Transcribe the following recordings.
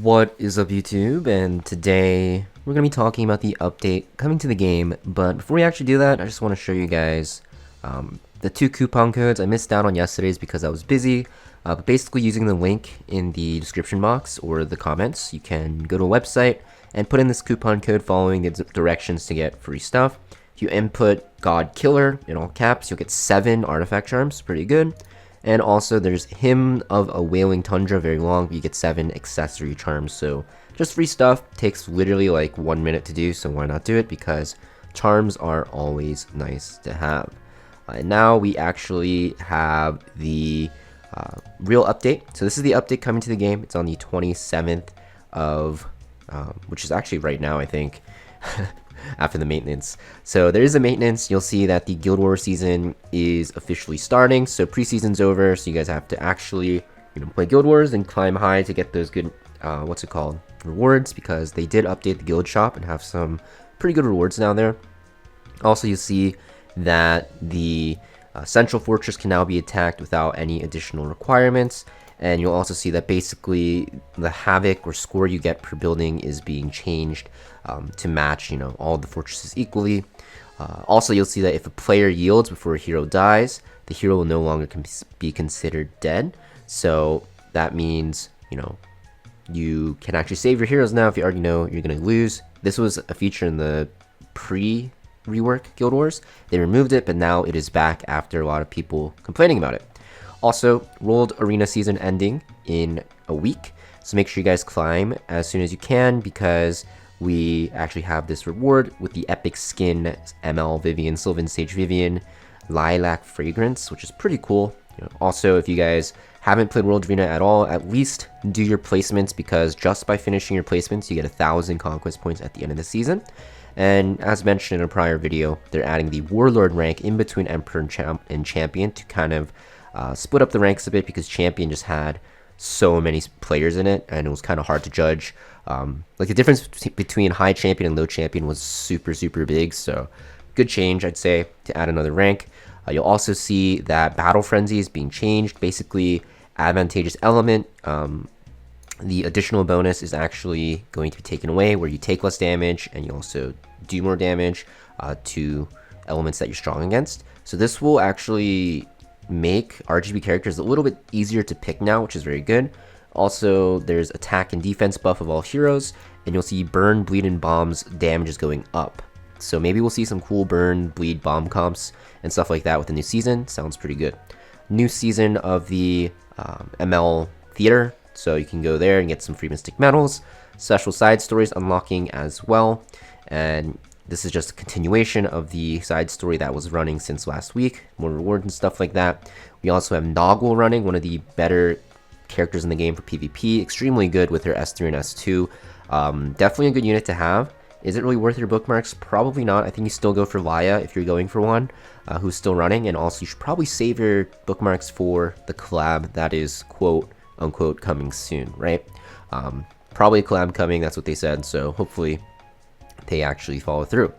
What is up, YouTube? And today we're going to be talking about the update coming to the game. But before we actually do that, I just want to show you guys the two coupon codes. I missed out on yesterday's because I was busy. But basically, using the link in the description box or the comments, you can go to a website and put in this coupon code following the directions to get free stuff. If you input God Killer in all caps, you'll get 7 artifact charms. Pretty good. And also there's Hymn of a Wailing Tundra, very long, but you get 7 accessory charms. So just free stuff, takes literally like 1 minute to do, so why not do it? Because charms are always nice to have. And now we actually have the real update. So this is the update coming to the game. It's on the 27th of, which is actually right now, I think. After the maintenance. So there is a maintenance. You'll see that the Guild Wars season is officially starting. So preseason's over. So you guys have to actually, play Guild Wars and climb high to get those good, rewards, because they did update the guild shop and have some pretty good rewards down there. Also, you see that the central fortress can now be attacked without any additional requirements. And you'll also see that basically the havoc or score you get per building is being changed to match, all the fortresses equally. Also, you'll see that if a player yields before a hero dies, the hero will no longer be considered dead. So that means, you can actually save your heroes now if you already know you're going to lose. This was a feature in the pre-rework Guild Wars. They removed it, but now it is back after a lot of people complaining about it. Also, World Arena season ending in a week, so make sure you guys climb as soon as you can, because we actually have this reward with the epic skin ML Vivian, Sylvan Sage Vivian, Lilac Fragrance, which is pretty cool. Also, if you guys haven't played World Arena at all, at least do your placements, because just by finishing your placements, you get 1,000 conquest points at the end of the season. And as mentioned in a prior video, they're adding the Warlord rank in between Emperor and Champion to kind of split up the ranks a bit, because Champion just had so many players in it and it was kind of hard to judge. Like the difference between high champion and low champion was super big, so good change, I'd say, to add another rank. You'll also see that Battle Frenzy is being changed. Basically, advantageous element, the additional bonus is actually going to be taken away, where you take less damage and you also do more damage to elements that you're strong against. So this will actually make RGB characters a little bit easier to pick now, which is very good. Also, there's attack and defense buff of all heroes, and you'll see burn, bleed, and bombs damage is going up. So maybe we'll see some cool burn, bleed, bomb comps and stuff like that with the new season. Sounds pretty good. New season of the ML Theater, so you can go there and get some free mystic medals. Special side stories unlocking as well, and this is just a continuation of the side story that was running since last week. More rewards and stuff like that. We also have Noggle running, one of the better characters in the game for PvP. Extremely good with her S3 and S2. Definitely a good unit to have. Is it really worth your bookmarks? Probably not. I think you still go for Laya if you're going for one, who's still running. And also, you should probably save your bookmarks for the collab that is quote unquote coming soon, right? Probably a collab coming, that's what they said. So hopefully they actually follow through.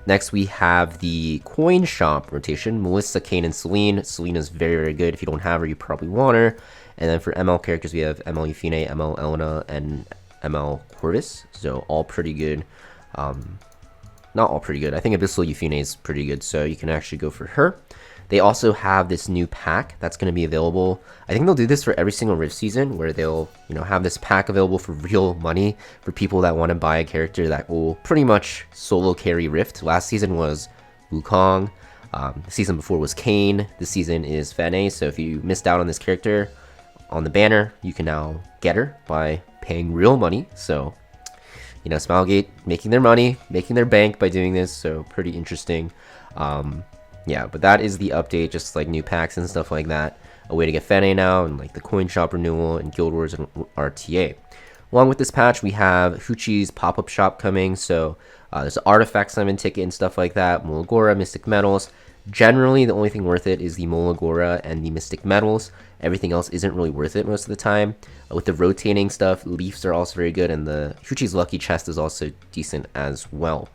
Next, we have the coin shop rotation. Melissa, Kane, and Celine. Celine is very good. If you don't have her, you probably want her. And then for ML characters, we have ML Euphine, ML Elena, and ML Corvus. So all pretty good. Not all pretty good. I think Abyssal Euphine is pretty good, so you can actually go for her. They also have this new pack that's going to be available. I think they'll do this for every single Rift season, where they'll, have this pack available for real money for people that want to buy a character that will pretty much solo carry Rift. Last season was Wukong. The season before was Kane. This season is Fene. So if you missed out on this character on the banner, you can now get her by paying real money. So, Smilegate making their money, making their bank by doing this. So pretty interesting. Yeah, but that is the update, just like new packs and stuff like that. A way to get Fene now, and like the coin shop renewal and Guild Wars and RTA. Along with this patch, we have Huche's pop-up shop coming. So there's an artifact summon ticket and stuff like that. Molagora, Mystic Metals. Generally, the only thing worth it is the Molagora and the Mystic Metals. Everything else isn't really worth it most of the time. With the rotating stuff, Leafs are also very good, and the Huche's Lucky Chest is also decent as well.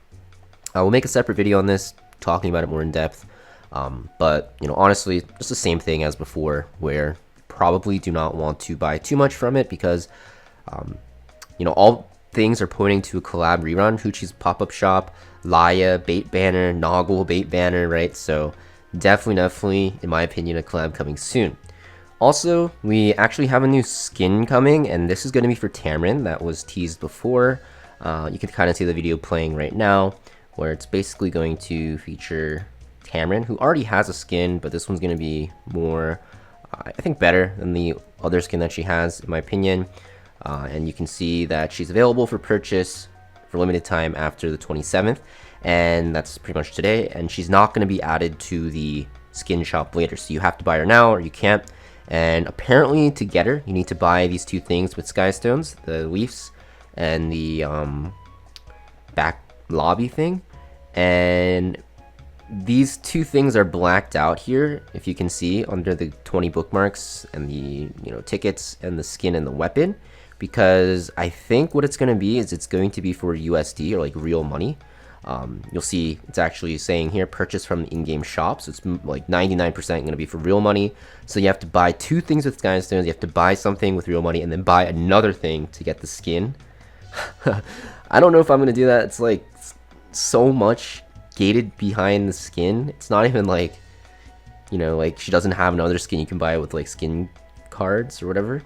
We'll make a separate video on this, talking about it more in depth. But honestly, just the same thing as before, where probably do not want to buy too much from it, because you know, all things are pointing to a collab rerun. Huche's pop-up shop, Laya bait banner, Noggle bait banner, right? So definitely, in my opinion, a collab coming soon. Also, we actually have a new skin coming, and this is going to be for Tamarinne. That was teased before. You can kind of see the video playing right now, where it's basically going to feature Tamarinne, who already has a skin, but this one's going to be more, I think, better than the other skin that she has, in my opinion. And you can see that she's available for purchase for limited time after the 27th, and that's pretty much today. And she's not going to be added to the skin shop later, so you have to buy her now or you can't. And apparently to get her, you need to buy these two things with sky stones, the leaves and the back lobby thing. And these two things are blacked out here, if you can see, under the 20 bookmarks and the, you know, tickets and the skin and the weapon, because I think what it's going to be is it's going to be for USD, or like real money. You'll see it's actually saying here purchase from the in-game shop, so it's like 99% going to be for real money. So you have to buy two things with sky stones, you have to buy something with real money, and then buy another thing to get the skin. I don't know if I'm going to do that. It's like so much gated behind the skin. It's not even like, you know, like she doesn't have another skin you can buy with like skin cards or whatever.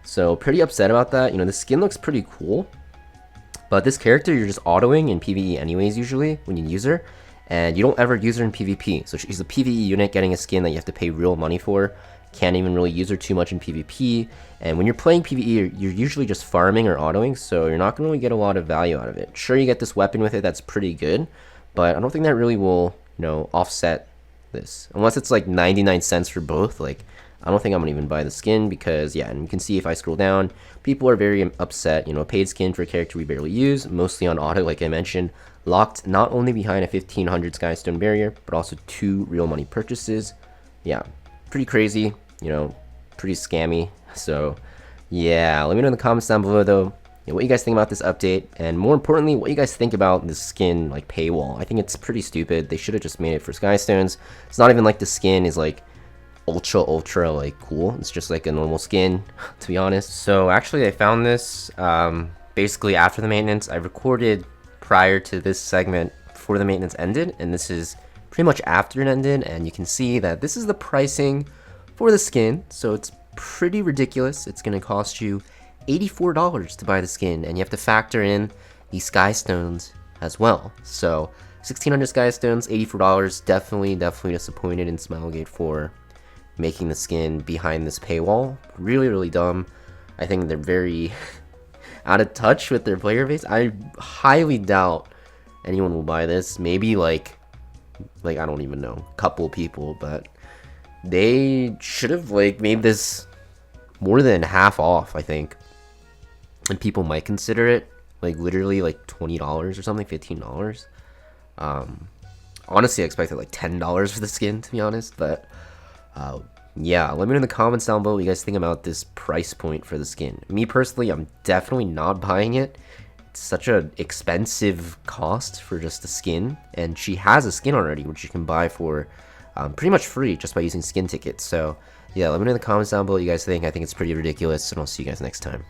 So pretty upset about that. You know, the skin looks pretty cool, but this character you're just autoing in PvE anyways usually when you use her, and you don't ever use her in PvP. So she's a PvE unit getting a skin that you have to pay real money for. Can't even really use her too much in PvP, and when you're playing PvE, you're usually just farming or autoing, so you're not going to really get a lot of value out of it. Sure, you get this weapon with it, that's pretty good, but I don't think that really will, you know, offset this. Unless it's like 99 cents for both. Like, I don't think I'm going to even buy the skin because, yeah, and you can see if I scroll down, people are very upset. You know, paid skin for a character we barely use, mostly on auto, like I mentioned, locked not only behind a 1500 Skystone barrier, but also 2 real money purchases. Yeah, pretty crazy, you know, pretty scammy. So, yeah, let me know in the comments down below, though, you know, what you guys think about this update, and more importantly, what you guys think about this skin, like, paywall. I think it's pretty stupid. They should have just made it for Skystones. It's not even like the skin is, like, ultra like cool. It's just like a normal skin, to be honest. So actually I found this basically after the maintenance. I recorded prior to this segment before the maintenance ended, and this is pretty much after it ended, and you can see that this is the pricing for the skin. So it's pretty ridiculous. It's going to cost you $84 to buy the skin, and you have to factor in the sky stones as well. So 1600 sky stones, $84. Definitely disappointed in Smilegate for making the skin behind this paywall. Really dumb. I think they're very out of touch with their player base. I highly doubt anyone will buy this. Maybe like I don't even know, a couple people, but they should have like made this more than half off, I think, and people might consider it like literally like $20 or something, $15. Honestly, I expected like $10 for the skin, to be honest, but yeah, let me know in the comments down below what you guys think about this price point for the skin. Me personally, I'm definitely not buying it. It's such an expensive cost for just the skin, and she has a skin already, which you can buy for pretty much free just by using skin tickets. So yeah, let me know in the comments down below what you guys think. I think it's pretty ridiculous, and I'll see you guys next time.